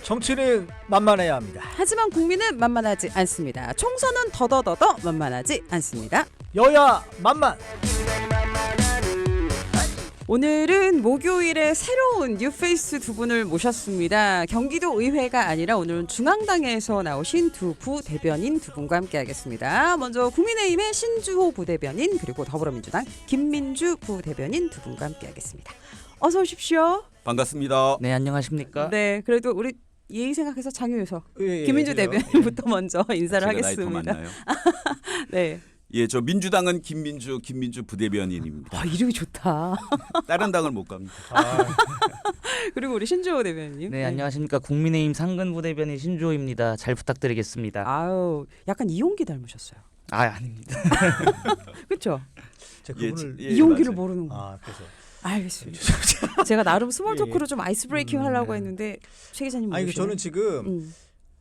정치는 만만해야 합니다. 하지만 국민은 만만하지 않습니다. 총선은 더더더더 만만하지 않습니다. 여야 만만. 오늘은 목요일에 새로운 뉴페이스 두 분을 모셨습니다. 경기도 의회가 아니라 오늘은 중앙당에서 나오신 두 부대변인 두 분과 함께하겠습니다. 먼저 국민의힘의 신주호 부대변인 그리고 더불어민주당 김민주 부대변인 두 분과 함께하겠습니다. 어서 오십시오. 반갑습니다. 네, 안녕하십니까? 네, 그래도 우리 예의 생각해서 장유석 예, 김민주 그래요. 대변인부터 먼저 인사를 제가 나이 더 하겠습니다. 많나요? 네. 예, 저 민주당은 김민주 부대변인입니다. 아, 이름이 좋다. 다른 당을 못 갑니다. 그리고 우리 신주호 대변인. 네, 안녕하십니까? 국민의힘 상근 부대변인 신주호입니다. 잘 부탁드리겠습니다. 아우, 약간 이용기 닮으셨어요. 아닙니다. 그렇죠? 제가 예, 그분을 예, 이용기를 맞아요. 모르는 거. 아 그래서 알겠습니다. 제가 나름 스몰 토크로 좀 아이스 브레이킹 하려고 했는데 최 기자님 아니 모르시네. 저는 지금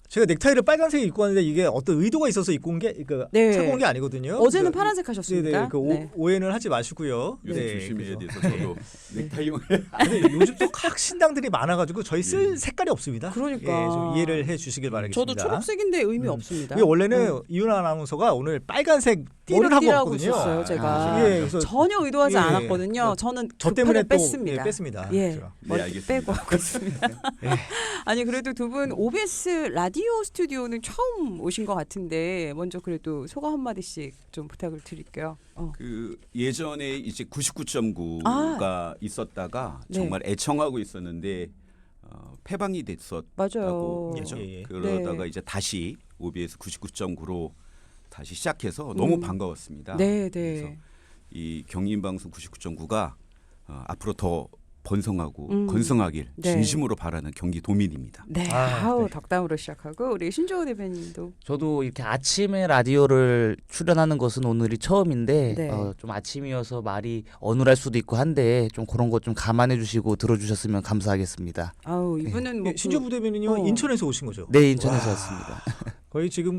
제가 넥타이를 빨간색 입고 왔는데 이게 어떤 의도가 있어서 입고 온 게 네. 차고 온 게 아니거든요. 어제는 그래서 파란색 하셨습니까? 네네, 그 오해는 하지 마시고요. 요새 조심해야 그래서. 돼서 저도 넥타이용. 근데 요즘 또 각신당들이 많아가지고 저희 쓸 색깔이 없습니다. 그러니까. 예, 좀 이해를 해주시길 바라겠습니다. 저도 초록색인데 의미 없습니다. 이게 원래는 이윤아 아나운서가 오늘 빨간색 띠를 하고 머리띠라고 왔거든요. 있었어요, 제가. 예, 그래서 전혀 의도하지 예, 않았거든요. 저는 저 급하게 때문에 또 뺐습니다. 예, 뺐습니다. 예, 제가. 네, 머리 알겠습니다. 빼고 하고 있습니다. 아니 그래도 두 분 OBS 라디오 스튜디오는 처음 오신 것 같은데 먼저 그래도 소감 한 마디씩 좀 부탁을 드릴게요. 그 예전에 이제 99.9가 있었다가 네. 정말 애청하고 있었는데 폐방이 됐었다고 맞아요. 그죠? 예. 그러다가 네. 이제 다시 OBS 99.9로 다시 시작해서 너무 반가웠습니다. 네, 그래서 네. 이 경인방송 99.9가 앞으로 더 번성하고 음. 건성하길 네. 진심으로 바라는 경기도민입니다. 네, 아, 아우 네. 덕담으로 시작하고 우리 신조호 대변인도 저도 이렇게 아침에 라디오를 출연하는 것은 오늘이 처음인데 네. 좀 아침이어서 말이 어눌할 수도 있고 한데 좀 그런 것 좀 감안해 주시고 들어주셨으면 감사하겠습니다. 아우 이분은 뭐 예, 신조 부대변인님은 인천에서 오신 거죠? 네, 인천에서 왔습니다.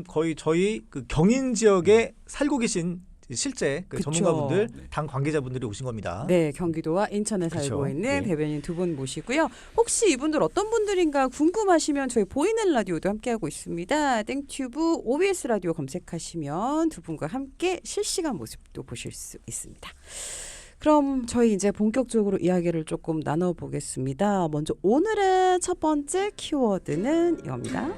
거의 저희 그 경인 지역에 살고 계신 실제 그 그쵸. 전문가분들, 당 관계자분들이 오신 겁니다. 네, 경기도와 인천에 살고 그쵸. 있는 네. 대변인 두 분 모시고요. 혹시 이분들 어떤 분들인가 궁금하시면 저희 보이는 라디오도 함께하고 있습니다. 땡튜브 OBS 라디오 검색하시면 두 분과 함께 실시간 모습도 보실 수 있습니다. 그럼 저희 이제 본격적으로 이야기를 조금 나눠보겠습니다. 먼저 오늘의 첫 번째 키워드는 이겁니다.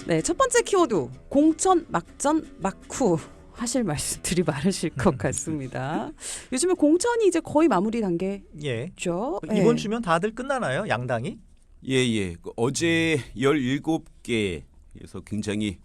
네, 첫 번째 키워드 공천 막전 막후 하실 말씀들이 많으실 것 같습니다. 요즘에 공천이 이제 거의 마무리 단계죠. 예. 네. 이번 주면 다들 끝나나요? 양당이? 예. 어제 17개에서 굉장히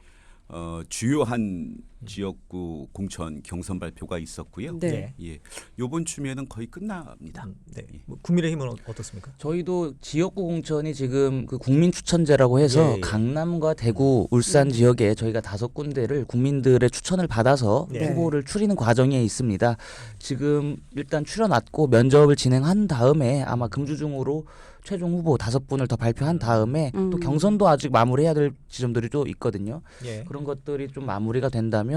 주요한 지역구 공천 경선 발표가 있었고요. 네. 예. 요번 주면은 거의 끝납니다. 네. 뭐 국민의힘은 어떻습니까? 저희도 지역구 공천이 지금 그 국민 추천제라고 해서 예. 강남과 대구, 울산 지역에 저희가 5군데를 국민들의 추천을 받아서 네. 후보를 추리는 과정에 있습니다. 지금 일단 추려놨고 면접을 진행한 다음에 아마 금주 중으로 최종 후보 5분을 더 발표한 다음에 또 경선도 아직 마무리해야 될 지점들이 또 있거든요. 예. 그런 것들이 좀 마무리가 된다면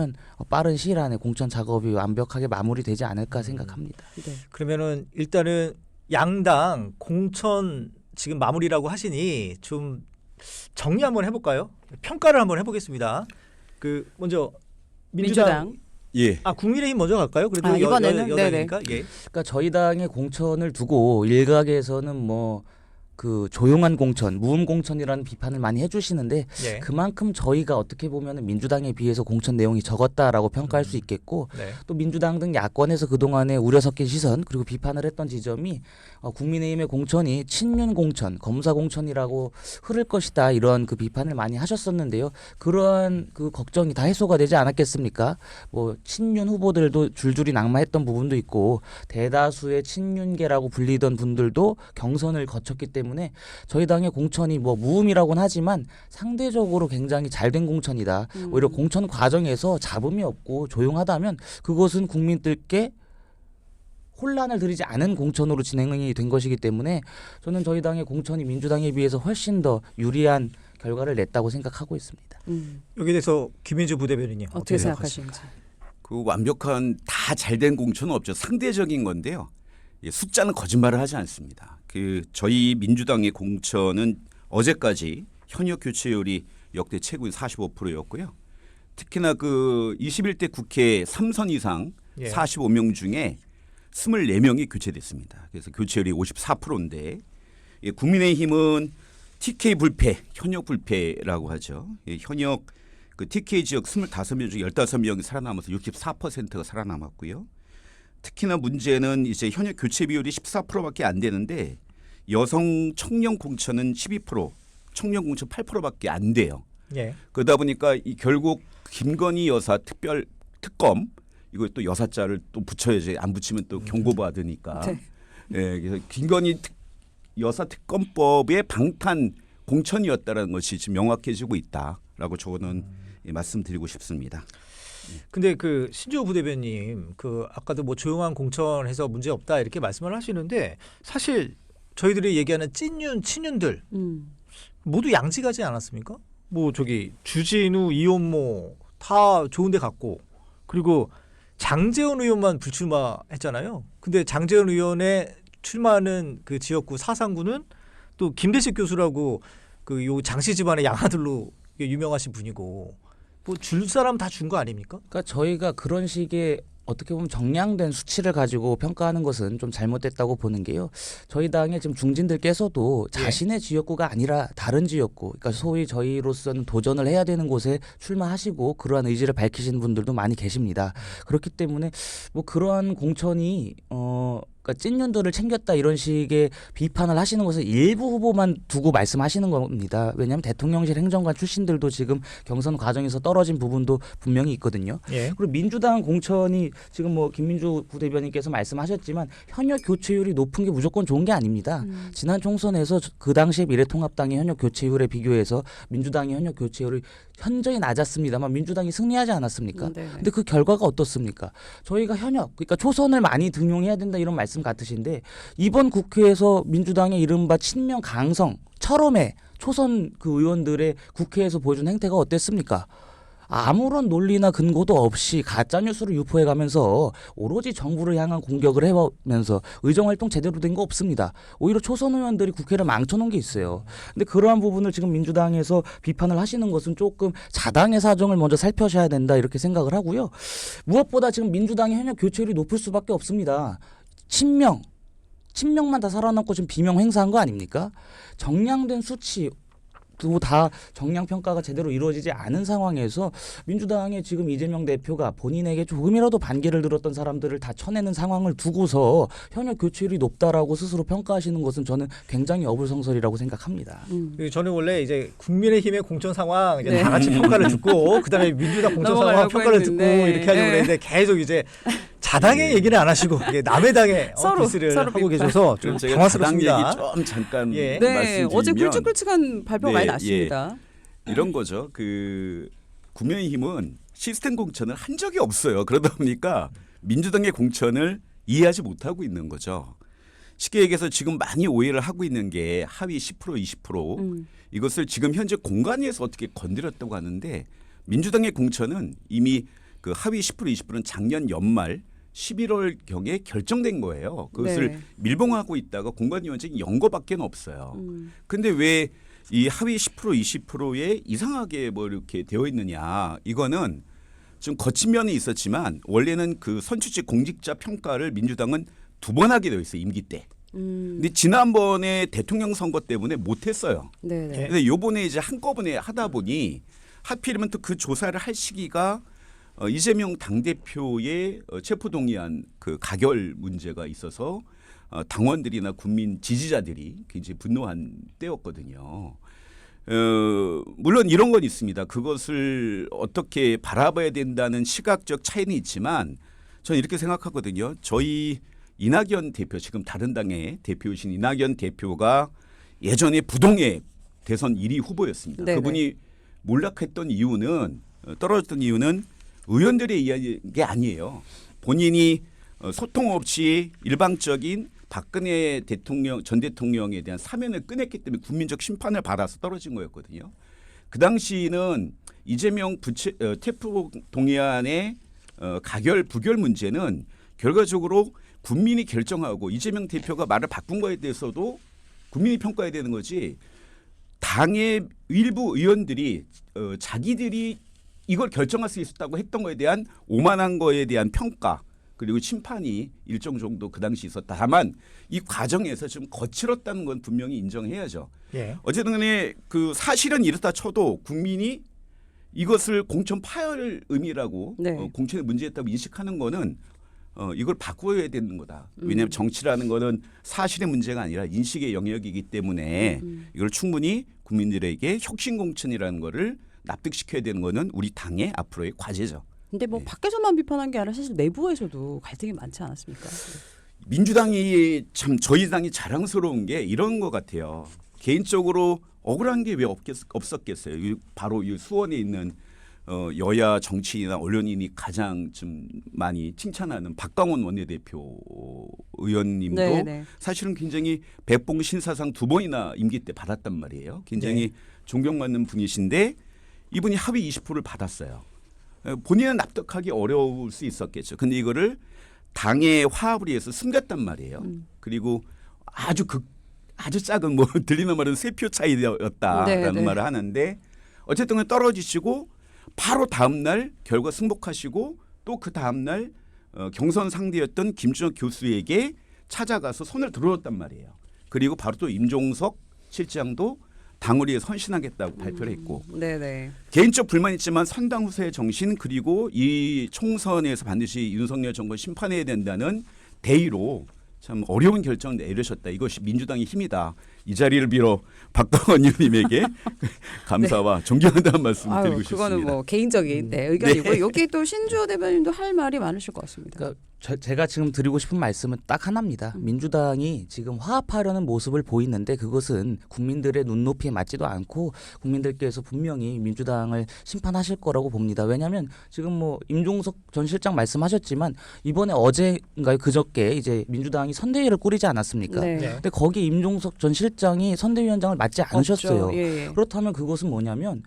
빠른 시일 안에 공천 작업이 완벽하게 마무리되지 않을까 생각합니다. 네. 그러면은 일단은 양당 공천 지금 마무리라고 하시니 좀 정리 한번 해볼까요? 평가를 한번 해보겠습니다. 그 먼저 민주당. 예. 국민의힘 먼저 갈까요? 그래도 이번에는? 여당이니까. 예. 그러니까 저희 당의 공천을 두고 일각에서는 뭐 그 조용한 공천, 무음 공천이라는 비판을 많이 해주시는데 예. 그만큼 저희가 어떻게 보면 민주당에 비해서 공천 내용이 적었다라고 평가할 수 있겠고 네. 또 민주당 등 야권에서 그동안에 우려 섞인 시선 그리고 비판을 했던 지점이 국민의힘의 공천이 친윤 공천, 검사 공천이라고 흐를 것이다 이런 그 비판을 많이 하셨었는데요. 그러한 그 걱정이 다 해소가 되지 않았겠습니까? 뭐 친윤 후보들도 줄줄이 낙마했던 부분도 있고 대다수의 친윤계라고 불리던 분들도 경선을 거쳤기 때문에 저희 당의 공천이 뭐 무음이라고는 하지만 상대적으로 굉장히 잘된 공천이다. 오히려 공천 과정에서 잡음이 없고 조용하다면 그것은 국민들께 혼란을 드리지 않은 공천으로 진행이 된 것이기 때문에 저는 저희 당의 공천이 민주당에 비해서 훨씬 더 유리한 결과를 냈다고 생각하고 있습니다. 여기에 대해서 김민주 부대변인님 어떻게 생각하시는지. 그 완벽한 다 잘된 공천은 없죠. 상대적인 건데요. 예, 숫자는 거짓말을 하지 않습니다. 그 저희 민주당의 공천은 어제까지 현역 교체율이 역대 최고인 45%였고요. 특히나 그 21대 국회 3선 이상 예. 45명 중에 24명이 교체됐습니다. 그래서 교체율이 54%인데 국민의힘은 TK 불패, 현역 불패라고 하죠. 현역 그 TK 지역 25명 중 15명이 살아남아서 64%가 살아남았고요. 특히나 문제는 이제 현역 교체 비율이 14%밖에 안 되는데 여성 청년 공천은 12%, 청년 공천 8%밖에 안 돼요. 예. 그러다 보니까 결국 김건희 여사 특별 특검 이거 또 여사자를 또 붙여야지 안 붙이면 또 경고받으니까. 네. 예, 그래서 김건희 여사 특검법의 방탄 공천이었다는 것이 지금 명확해지고 있다라고 저는 말씀드리고 싶습니다. 근데 그 신조 부대변님 그 아까도 뭐 조용한 공천해서 문제 없다 이렇게 말씀을 하시는데 사실 저희들이 얘기하는 찐윤 친윤들 모두 양직하지 않았습니까? 뭐 저기 주진우 이혼모 다 좋은데 갔고 그리고 장제원 의원만 불출마했잖아요. 근데 장제원 의원의 출마하는 그 지역구 사상구는 또 김대식 교수라고 그 요 장씨 집안의 양아들로 유명하신 분이고 뭐 줄 사람 다 준 거 아닙니까? 그러니까 저희가 그런 식의 어떻게 보면 정량된 수치를 가지고 평가하는 것은 좀 잘못됐다고 보는 게요. 저희 당의 지금 중진들께서도 자신의 지역구가 아니라 다른 지역구, 그러니까 소위 저희로서는 도전을 해야 되는 곳에 출마하시고 그러한 의지를 밝히시는 분들도 많이 계십니다. 그렇기 때문에 뭐 그러한 공천이 그러니까 찐윤들을 챙겼다 이런 식의 비판을 하시는 것은 일부 후보만 두고 말씀하시는 겁니다. 왜냐하면 대통령실 행정관 출신들도 지금 경선 과정에서 떨어진 부분도 분명히 있거든요. 예. 그리고 민주당 공천이 지금 뭐 김민주 부대변인께서 말씀하셨지만 현역 교체율이 높은 게 무조건 좋은 게 아닙니다. 지난 총선에서 그 당시에 미래통합당의 현역 교체율에 비교해서 민주당의 현역 교체율이 현저히 낮았습니다만 민주당이 승리하지 않았습니까? 근데 그 결과가 어떻습니까? 저희가 현역, 그러니까 초선을 많이 등용해야 된다 이런 말씀 같으신데 이번 국회에서 민주당의 이른바 친명 강성, 철험의 초선 그 의원들의 국회에서 보여준 행태가 어땠습니까? 아무런 논리나 근거도 없이 가짜뉴스를 유포해가면서 오로지 정부를 향한 공격을 해오면서 의정활동 제대로 된 거 없습니다. 오히려 초선 의원들이 국회를 망쳐놓은 게 있어요. 근데 그러한 부분을 지금 민주당에서 비판을 하시는 것은 조금 자당의 사정을 먼저 살펴셔야 된다 이렇게 생각을 하고요. 무엇보다 지금 민주당의 현역 교체율이 높을 수밖에 없습니다. 친명만 다 살아남고 지금 비명 행사한 거 아닙니까? 정량된 수치 다 정량 평가가 제대로 이루어지지 않은 상황에서 민주당의 지금 이재명 대표가 본인에게 조금이라도 반기를 들었던 사람들을 다 쳐내는 상황을 두고서 현역 교체율이 높다라고 스스로 평가하시는 것은 저는 굉장히 어불성설이라고 생각합니다. 저는 원래 이제 국민의힘의 공천 상황 이제 네. 다 같이 평가를 듣고 그다음에 민주당 공천 상황 넘어가려고 평가를 듣고 했는데. 이렇게 하려고 네. 했는데 계속 이제 자당의 얘기는 안 하시고 이게 남의 당의 서로 디스를 하고 비판. 계셔서 좀 그럼 제가 자당 얘기 당황스럽습니다. 좀 잠깐 예. 네, 말씀드리면 어제 굵직굵직한 발표가 많이 네, 났습니다. 이런 거죠. 그 국민의힘은 시스템 공천을 한 적이 없어요. 그러다 보니까 민주당의 공천을 이해하지 못하고 있는 거죠. 쉽게 얘기해서 지금 많이 오해를 하고 있는 게 하위 10% 20% 이것을 지금 현재 공간위에서 어떻게 건드렸다고 하는데 민주당의 공천은 이미 그 하위 10% 20%는 작년 연말 11월 경에 결정된 거예요. 그것을 네. 밀봉하고 있다가 공관위원장이 연거밖에 없어요. 근데 왜 이 하위 10% 20%에 이상하게 뭐 이렇게 되어 있느냐. 이거는 좀 거친 면이 있었지만 원래는 그 선출직 공직자 평가를 민주당은 2번 하게 되어 있어요. 임기 때. 근데 지난번에 대통령 선거 때문에 못했어요. 네네. 예. 근데 요번에 이제 한꺼번에 하다 보니 하필이면 또 그 조사를 할 시기가 이재명 당대표의 체포동의안 그 가결 문제가 있어서 당원들이나 국민 지지자들이 굉장히 분노한 때였거든요. 물론 이런 건 있습니다. 그것을 어떻게 바라봐야 된다는 시각적 차이는 있지만 저는 이렇게 생각하거든요. 저희 이낙연 대표 지금 다른 당의 대표이신 이낙연 대표가 예전에 부동의 대선 1위 후보였습니다. 네네. 그분이 몰락했던 이유는 떨어졌던 이유는 의원들에 의한 게 아니에요. 본인이 소통 없이 일방적인 박근혜 대통령 전 대통령에 대한 사면을 꺼냈기 때문에 국민적 심판을 받아서 떨어진 거였거든요. 그 당시는 이재명 체포 동의안의 가결 부결 문제는 결과적으로 국민이 결정하고 이재명 대표가 말을 바꾼 거에 대해서도 국민이 평가해야 되는 거지. 당의 일부 의원들이 자기들이 이걸 결정할 수 있었다고 했던 거에 대한 오만한 거에 대한 평가 그리고 심판이 일정 정도 그 당시 있었다. 다만 이 과정에서 좀 거칠었다는 건 분명히 인정해야죠. 예. 어쨌든 간에 그 사실은 이렇다 쳐도 국민이 이것을 공천 파열 의미라고 네. 공천에 문제였다고 인식하는 거는 이걸 바꿔야 되는 거다. 왜냐하면 정치라는 거는 사실의 문제가 아니라 인식의 영역이기 때문에 이걸 충분히 국민들에게 혁신 공천이라는 거를 납득시켜야 되는 거는 우리 당의 앞으로의 과제죠. 근데 뭐 밖에서만 비판한 게 아니라 사실 내부에서도 갈등이 많지 않았습니까? 민주당이 참 저희 당이 자랑스러운 게 이런 것 같아요. 개인적으로 억울한 게 왜 없었겠어요. 바로 이 수원에 있는 여야 정치인이나 언론인이 가장 좀 많이 칭찬하는 박강원 원내대표 의원님도 네네. 사실은 굉장히 백봉 신사상 2번이나 임기 때 받았단 말이에요. 굉장히 네. 존경받는 분이신데 이분이 하위 20%를 받았어요. 본인은 납득하기 어려울 수 있었겠죠. 근데 이거를 당의 화합을 위해서 숨겼단 말이에요. 그리고 아주 작은 뭐 들리는 말은 3표 차이였다라는 네네. 말을 하는데 어쨌든 떨어지시고 바로 다음 날 결과 승복하시고 또 그 다음 날 경선 상대였던 김준혁 교수에게 찾아가서 손을 들어줬단 말이에요. 그리고 바로 또 임종석 실장도 당을 위해 선신하겠다고 발표를 했고 네네. 개인적 불만 있지만 선당 후세의 정신 그리고 이 총선에서 반드시 윤석열 정권 심판해야 된다는 대의로 참 어려운 결정을 내리셨다. 이것이 민주당의 힘이다. 이 자리를 빌어 박강원 의원님에게 감사와 존경한다는 말씀 드리고 아유, 싶습니다. 그거는 뭐 개인적인 의견이고 여기 또 신주호 대변인도 할 말이 많으실 것 같습니다. 그러니까 제가 지금 드리고 싶은 말씀은 딱 하나입니다. 민주당이 지금 화합하려는 모습을 보이는데 그것은 국민들의 눈높이에 맞지도 않고 국민들께서 분명히 민주당을 심판하실 거라고 봅니다. 왜냐하면 지금 뭐 임종석 전 실장 말씀하셨지만 이번에 어제인가요 그저께 이제 민주당이 선대위를 꾸리지 않았습니까? 네. 네. 근데 거기 임종석 전 실장이 선대위원장을 맡지 않으셨어요. 없죠. 예, 예. 그렇다면 그것은 뭐냐면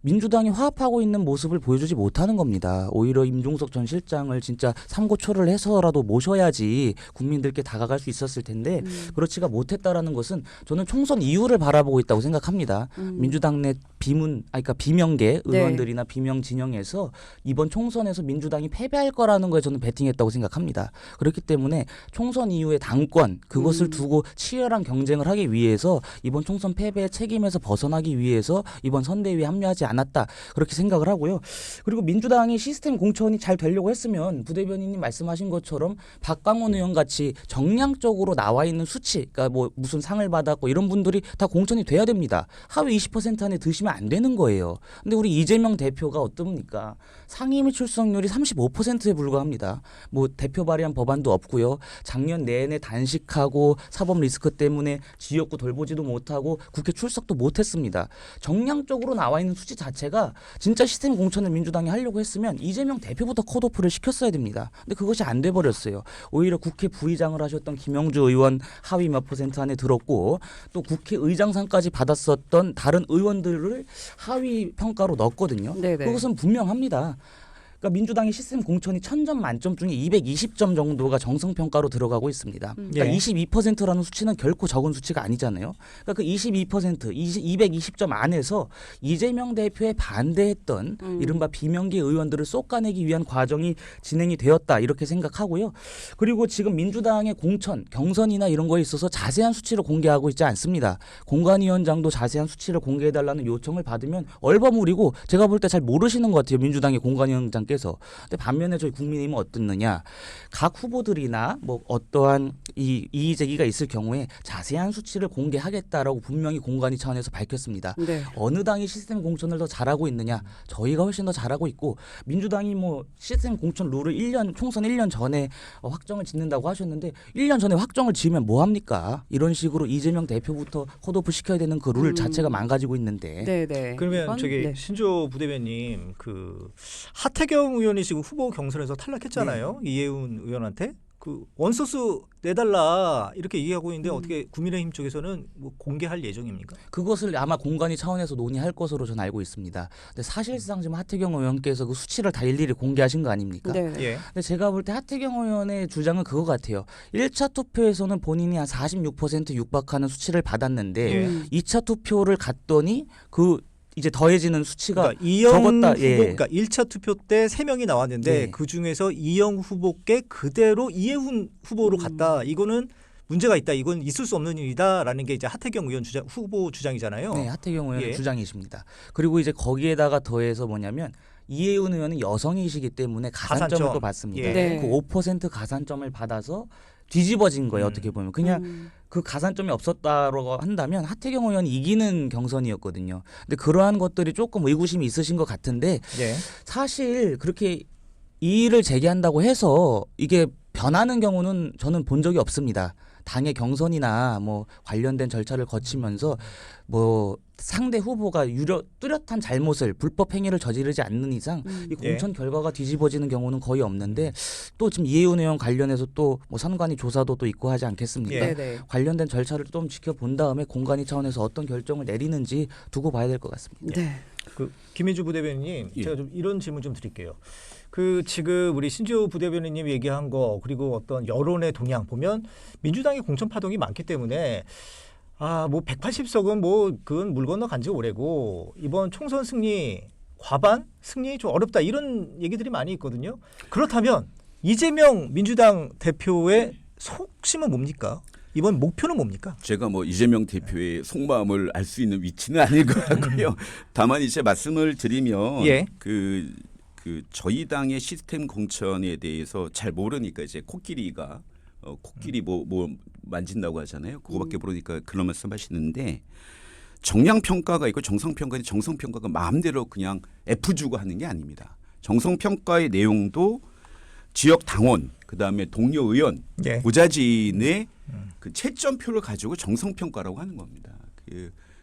민주당이 화합하고 있는 모습을 보여주지 못하는 겁니다. 오히려 임종석 전 실장을 진짜 삼고초를 해서라도 모셔야지 국민들께 다가갈 수 있었을 텐데 그렇지가 못했다라는 것은 저는 총선 이후를 바라보고 있다고 생각합니다. 민주당 내 그러니까 비명계 의원들이나 비명 진영에서 이번 총선에서 민주당이 패배할 거라는 거에 저는 베팅했다고 생각합니다. 그렇기 때문에 총선 이후의 당권 그것을 두고 치열한 경쟁을 하기 위해서 이번 총선 패배의 책임에서 벗어나기 위해서 이번 선대위에 합류하지 않았다 그렇게 생각을 하고요. 그리고 민주당이 시스템 공천이 잘 되려고 했으면 부대변인님 말씀하신 것처럼 박광원 의원 같이 정량적으로 나와 있는 수치, 그러니까 뭐 무슨 상을 받았고 이런 분들이 다 공천이 돼야 됩니다. 하위 20% 안에 드시면 안 되는 거예요. 근데 우리 이재명 대표가 어떻습니까? 상임위 출석률이 35%에 불과합니다. 뭐 대표 발의한 법안도 없고요. 작년 내내 단식하고 사법 리스크 때문에 지역구 돌보지도 못하고 국회 출석도 못했습니다. 정량적으로 나와 있는 수치 자체가 진짜 시스템 공천을 민주당이 하려고 했으면 이재명 대표부터 컷오프를 시켰어야 됩니다. 근데 그것이 안 돼 버렸어요. 오히려 국회 부의장을 하셨던 김영주 의원 하위 몇 % 안에 들었고 또 국회의장상까지 받았었던 다른 의원들을 하위 평가로 넣었거든요. 네네. 그것은 분명합니다. 그러니까 민주당의 시스템 공천이 1000점 만점 중에 220점 정도가 정성평가로 들어가고 있습니다. 그러니까 예. 22%라는 수치는 결코 적은 수치가 아니잖아요. 그러니까 그 22%, 220점 안에서 이재명 대표에 반대했던 이른바 비명계 의원들을 쏙가내기 위한 과정이 진행이 되었다 이렇게 생각하고요. 그리고 지금 민주당의 공천, 경선이나 이런 거에 있어서 자세한 수치를 공개하고 있지 않습니다. 공관위원장도 자세한 수치를 공개해달라는 요청을 받으면 얼버무리고 제가 볼 때 잘 모르시는 것 같아요. 민주당의 공관위원장께서. 근데 반면에 저희 국민의힘은 어떻느냐. 각 후보들이나 뭐 어떠한 이의 제기가 있을 경우에 자세한 수치를 공개하겠다라고 분명히 공관위 차원에서 밝혔습니다. 네. 어느 당이 시스템 공천을 더 잘하고 있느냐? 저희가 훨씬 더 잘하고 있고 민주당이 뭐 시스템 공천 룰을 총선 1년 전에 확정을 짓는다고 하셨는데 1년 전에 확정을 지으면 뭐 합니까? 이런 식으로 이재명 대표부터 컷오프 시켜야 되는 그 룰 자체가 망가지고 있는데 네네. 그러면 이건, 저기 네. 신조 부대변님 그 하태경 의원이 지금 후보 경선에서 탈락했잖아요. 이해운 의원한테. 그 원소스 내달라 이렇게 얘기하고 있는데 어떻게 국민의힘 쪽에서는 뭐 공개할 예정입니까? 그것을 아마 공관위 차원에서 논의할 것으로 저는 알고 있습니다. 근데 사실상 지금 하태경 의원께서 그 수치를 다 일일이 공개하신 거 아닙니까? 네. 예. 근데 제가 볼 때 하태경 의원의 주장은 그거 같아요. 1차 투표에서는 본인이 한 46% 육박하는 수치를 받았는데 예. 2차 투표를 갔더니 그 이제 더해지는 수치가 그러니까 이영 적었다. 후보, 예. 그러니까 1차 투표 때 3명이 나왔는데 예. 그 중에서 이영 후보께 그대로 이해훈 후보로 갔다. 이거는 문제가 있다. 이건 있을 수 없는 일이다라는 게 이제 하태경 의원 후보 주장이잖아요. 네, 하태경 의원의 예. 주장이십니다. 그리고 이제 거기에다가 더해서 뭐냐면 이혜훈 의원은 여성이시기 때문에 가산점을 가산점. 또 받습니다. 예. 네. 그 5% 가산점을 받아서 뒤집어진 거예요. 어떻게 보면 그냥 그 가산점이 없었다고 한다면 하태경 의원이 이기는 경선이었거든요. 근데 그러한 것들이 조금 의구심이 있으신 것 같은데 예. 사실 그렇게 이의를 제기한다고 해서 이게 변하는 경우는 저는 본 적이 없습니다. 당의 경선이나 뭐 관련된 절차를 거치면서 뭐 상대 후보가 뚜렷한 잘못을 불법 행위를 저지르지 않는 이상 이 공천 결과가 뒤집어지는 경우는 거의 없는데 또 지금 이혜훈 의원 관련해서 또 뭐 선관위 조사도 또 있고 하지 않겠습니까? 예. 네. 관련된 절차를 좀 지켜본 다음에 공관위 차원에서 어떤 결정을 내리는지 두고 봐야 될 것 같습니다. 네. 그 김혜주 부대변인님, 예. 제가 좀 이런 질문 좀 드릴게요. 그 지금 우리 신지호 부대변인님 얘기한 거 그리고 어떤 여론의 동향 보면 민주당의 공천 파동이 많기 때문에 뭐 180석은 뭐 그건 물 건너 간지 오래고 이번 총선 승리 과반 승리 좀 어렵다 이런 얘기들이 많이 있거든요. 그렇다면 이재명 민주당 대표의 속심은 뭡니까? 이번 목표는 뭡니까? 제가 뭐 이재명 대표의 속마음을 알 수 있는 위치는 아닐 것 같고요. 다만 이제 말씀을 드리면 예. 그 저희 당의 시스템 공천에 대해서 잘 모르니까 이제 코끼리 뭐 만진다고 하잖아요. 그거밖에 모르니까 그런 말씀하시는데 정량 평가가 있고 정성 평가인데 정성 평가가 마음대로 그냥 F 주고 하는 게 아닙니다. 정성 평가의 내용도 지역 당원 그다음에 동료 의원 예. 보좌진의 그 채점표를 가지고 정성 평가라고 하는 겁니다.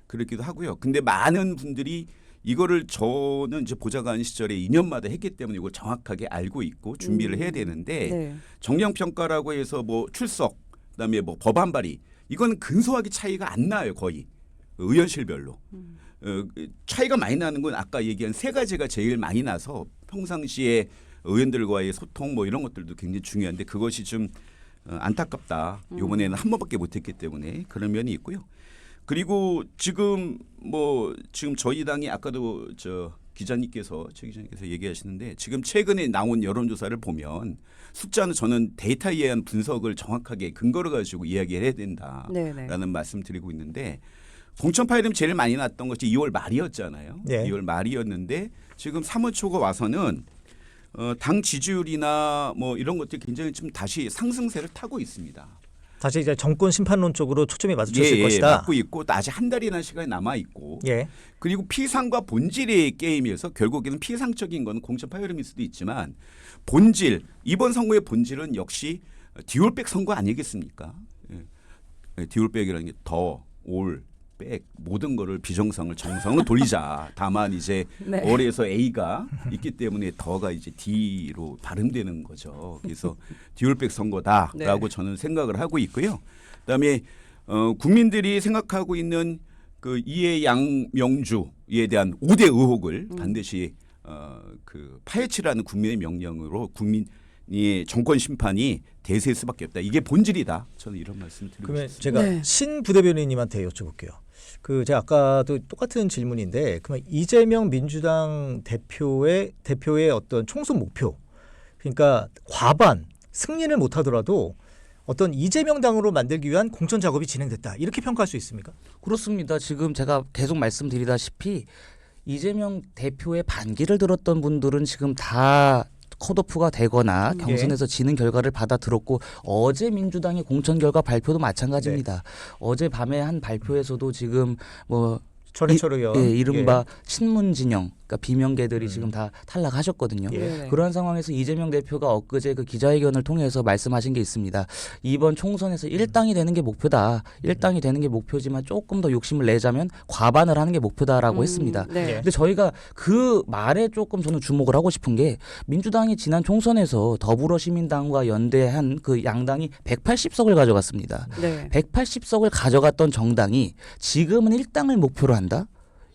그렇기도 하고요. 근데 많은 분들이 이거를 저는 이제 보좌관 시절에 2년마다 했기 때문에 이걸 정확하게 알고 있고 준비를 해야 되는데 네. 정량 평가라고 해서 뭐 출석 그다음에 뭐 법안 발의 이건 근소하게 차이가 안 나요 거의 의원실별로 차이가 많이 나는 건 아까 얘기한 세 가지가 제일 많이 나서 평상시에 의원들과의 소통 뭐 이런 것들도 굉장히 중요한데 그것이 좀 안타깝다. 이번에는 한 번밖에 못했기 때문에 그런 면이 있고요. 그리고 지금 저희 당이 아까도 최 기자님께서 얘기하시는데 지금 최근에 나온 여론조사를 보면 숫자는 저는 데이터에 의한 분석을 정확하게 근거를 가지고 이야기해야 된다라는 네네. 말씀 드리고 있는데 공천 파일은 제일 많이 났던 것이 2월 말이었잖아요. 네. 2월 말이었는데 지금 3월 초가 와서는 당 지지율이나 뭐 이런 것들이 굉장히 좀 다시 상승세를 타고 있습니다. 다시 이제 정권 심판론 쪽으로 초점이 맞춰질 것이다. 맞고 있고 또 아직 한 달이나 시간이 남아 있고 예. 그리고 피상과 본질의 게임이어서 결국에는 피상적인 건 공천 파열음일 수도 있지만 본질 이번 선거의 본질은 역시 디올백 선거 아니겠습니까? 예. 디올백이라는 게 더, 올, 백 모든 거를 비정상을 정상으로 돌리자. 다만 이제 네. 올에서 A가 있기 때문에 더가 이제 D로 발음되는 거죠. 그래서 디올백 선거다라고 네. 저는 생각을 하고 있고요. 그다음에 국민들이 생각하고 있는 그 이해양명주에 대한 5대 의혹을 반드시 그 파헤치라는 국민의 명령으로 국민의 정권 심판이 대세일 수밖에 없다. 이게 본질이다. 저는 이런 말씀 드리고 그러면 싶습니다. 제가 네. 신 부대변인님한테 여쭤볼게요. 그 제가 아까도 똑같은 질문인데 그러면 이재명 민주당 대표의 어떤 총선 목표 그러니까 과반 승리를 못하더라도 어떤 이재명 당으로 만들기 위한 공천 작업이 진행됐다 이렇게 평가할 수 있습니까? 그렇습니다. 지금 제가 계속 말씀드리다시피 이재명 대표의 반기를 들었던 분들은 지금 다 컷오프가 되거나 경선에서 지는 결과를 받아 들었고 어제 민주당의 공천 결과 발표도 마찬가지입니다. 어제 밤에 한 발표에서도 지금 뭐 전해철 의원 이른바 친문 진영 그러니까 비명계들이 지금 다 탈락하셨거든요. 예. 그런 상황에서 이재명 대표가 엊그제 그 기자회견을 통해서 말씀하신 게 있습니다. 이번 총선에서 1당이 되는 게 목표다. 1당이 되는 게 목표지만 조금 더 욕심을 내자면 과반을 하는 게 목표다라고 했습니다. 네. 근데 저희가 그 말에 조금 저는 주목을 하고 싶은 게 민주당이 지난 총선에서 더불어시민당과 연대한 그 양당이 180석을 가져갔습니다. 네. 180석을 가져갔던 정당이 지금은 1당을 목표로 한다?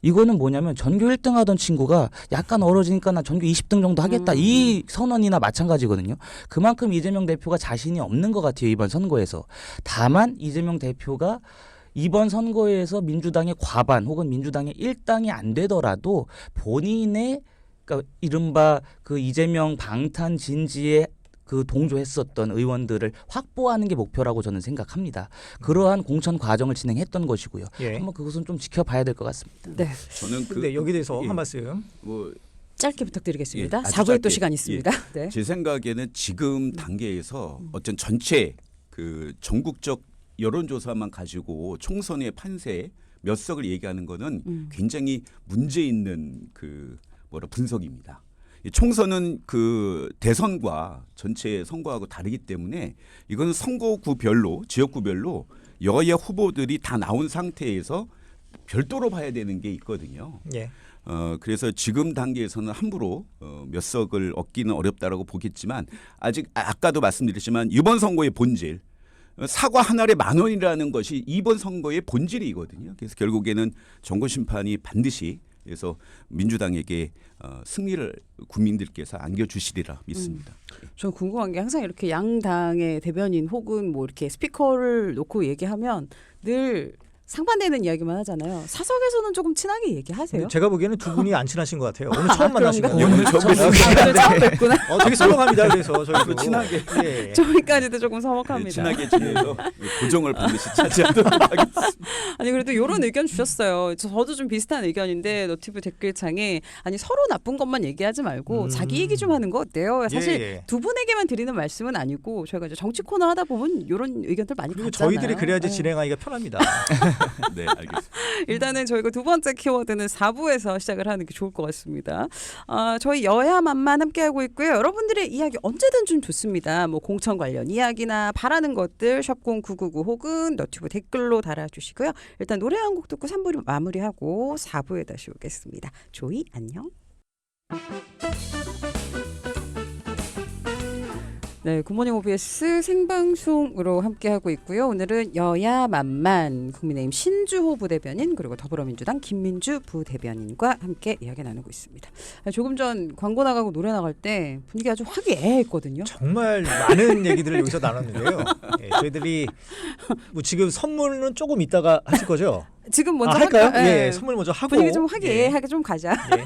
이거는 뭐냐면 전교 1등 하던 친구가 약간 얼어지니까 나 전교 20등 정도 하겠다. 이 선언이나 마찬가지거든요. 그만큼 이재명 대표가 자신이 없는 것 같아요. 이번 선거에서. 다만 이재명 대표가 이번 선거에서 민주당의 과반 혹은 민주당의 1당이 안 되더라도 본인의 그러니까 이른바 그 이재명 방탄 진지에 그 동조했었던 의원들을 확보하는 게 목표라고 저는 생각합니다. 그러한 공천 과정을 진행했던 것이고요. 예. 한번 그것은 좀 지켜봐야 될 것 같습니다. 네. 저는 근데 여기 대해서 예. 한 말씀. 뭐 짧게 부탁드리겠습니다. 예, 아주 4부에 또 짧게. 시간 있습니다. 네. 제 생각에는 지금 단계에서 어떤 전체 그 전국적 여론조사만 가지고 총선의 판세 몇 석을 얘기하는 거는 굉장히 문제 있는 그 분석입니다. 이 총선은 그 대선과 전체 선거하고 다르기 때문에 이건 선거구별로 지역구별로 여야 후보들이 다 나온 상태에서 별도로 봐야 되는 게 있거든요. 예. 그래서 지금 단계에서는 함부로 몇 석을 얻기는 어렵다라고 보겠지만 아직 아까도 말씀드렸지만 이번 선거의 본질 사과 한 알에 10,000원이라는 것이 이번 선거의 본질이거든요. 그래서 결국에는 정권 심판이 반드시 그래서 민주당에게 승리를 국민들께서 안겨주시리라 믿습니다. 저는 궁금한 게 항상 이렇게 양당의 대변인 혹은 뭐 이렇게 스피커를 놓고 얘기하면 늘 상반되는 이야기만 하잖아요. 사석에서는 조금 친하게 얘기하세요? 근데 제가 보기에는 두 분이 안 친하신 것 같아요. 오늘 처음 만나신 것 그런가? 같아요. 오늘 처음 오늘 처음 뵙구나. 되게 썰렁합니다. 그래서 저희도 친하게. 예. 저희까지도 조금 네, 서먹합니다. 친하게 지내서 고정을 반드시 차지하도록 하겠습니다. 아니 그래도 이런 의견 주셨어요. 저도 좀 비슷한 의견인데 너튜브 댓글창에 아니 서로 나쁜 것만 얘기하지 말고 자기 얘기 좀 하는 거 어때요? 사실 예. 두 분에게만 드리는 말씀은 아니고 저희가 이제 정치 코너 하다 보면 이런 의견들 많이 그리고 받잖아요. 저희들이 그래야지 네. 진행하기가 편합니다. 네, 알겠습니다. 일단은 저희가 두 번째 키워드는 4부에서 시작을 하는 게 좋을 것 같습니다. 저희 여야만만 함께하고 있고요. 여러분들의 이야기 언제든 좀 좋습니다. 뭐 공천 관련 이야기나 바라는 것들 샵0999 혹은 너튜브 댓글로 달아주시고요. 일단 노래 한 곡 듣고 3부 마무리하고 4부에 다시 오겠습니다. 조이 안녕. 네, 굿모닝 OBS 생방송으로 함께하고 있고요. 오늘은 여야만만 국민의힘 신주호 부대변인 그리고 더불어민주당 김민주 부대변인과 함께 이야기 나누고 있습니다. 조금 전 광고 나가고 노래 나갈 때 분위기 아주 화기애애했거든요. 정말 많은 얘기들을 여기서 나눴는데요. 예, 저희들이 뭐 지금 선물은 조금 이따가 하실 거죠? 지금 먼저 할까요? 할까요? 예, 선물 먼저 하고 분위기 좀 화기애애하게 좀 가자. 예.